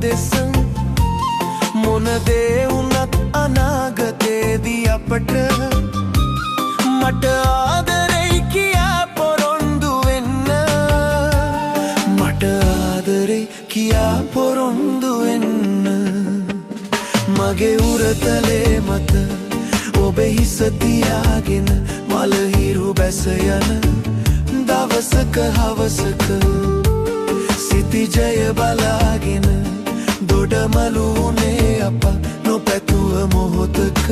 දෙසන් මොන දේ වුණත් අනාගතේදී අපට මට ආදරෙයි කියා පොරොන්දු වෙන්න මට ආදරෙයි කියා පොරොන්දු වෙන්න මගේ උරතලේ මත ඔබේ හිස තියාගෙන මලහිරු බැස යන දවසක හවසක සිතිජය බලාගෙන දොඩමළුනේ අප නොපැතුව මොහොතක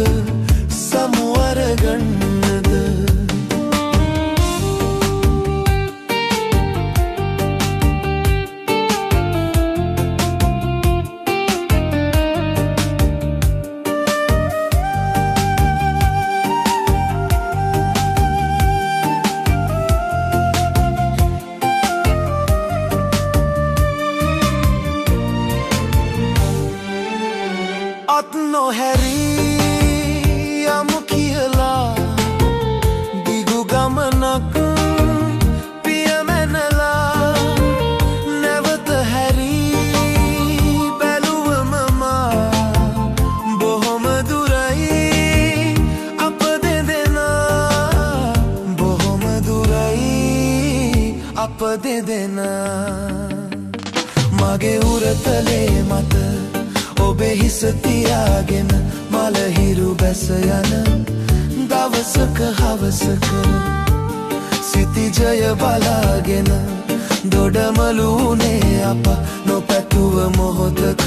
සමු අරගන්නද අත් නොහැරී යමු කියලා දිගු ගමනක් පියමැනලා නැවත හැරී බැලුවම මා බොහොම දුරයි අප දෙදෙනා බොහොම දුරයි අප දෙදෙනා මගේ උරතලේ මත ඔබේ හිස තියාගෙන මලහිරු බැස යන දවසක හවසක සිතිජය බලාගෙන දොඩමළුනේ අප නොපැතුව මොහොතක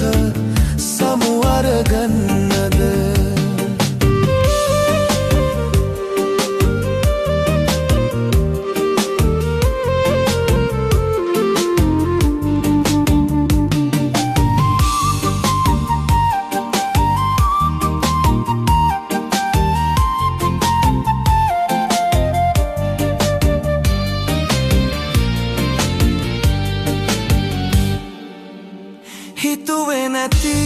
සමු අරගන්නද හිතුවේ නැති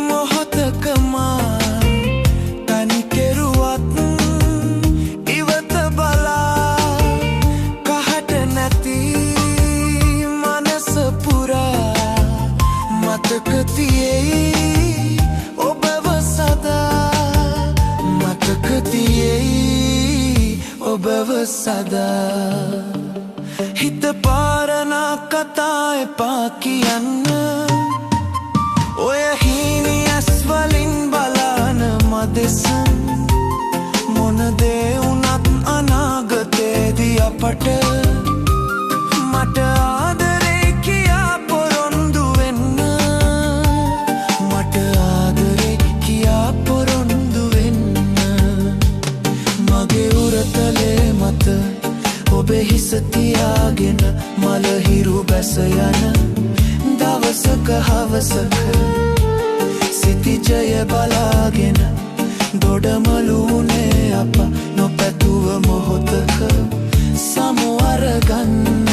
මොහොතක මා තනි කෙරුවත් ඉවත බලා කහට නැති මනස පුරා මතක තියෙයි ඔබව සදා මතක තියෙයි ඔබව සදා හිත පාරනා කතා එපා කියන්න ඔය හීනි ඇස් වලින් බලන මදෙසන් මොන දේ වුණත් අනාගතේදී අපට මට ආදරෙයි කියා පොරොන්දු වෙන්න මට ආදරෙයි කියා පොරොන්දු වෙන්න මගේ උරතලේ මත ඔබේ හිස තියාගෙන මලහිරු බැස යන දවසක හවසක සිතිජය බලාගෙන දොඩමළුනේ අප නොපැතුව මොහොතක සමු අරගන්න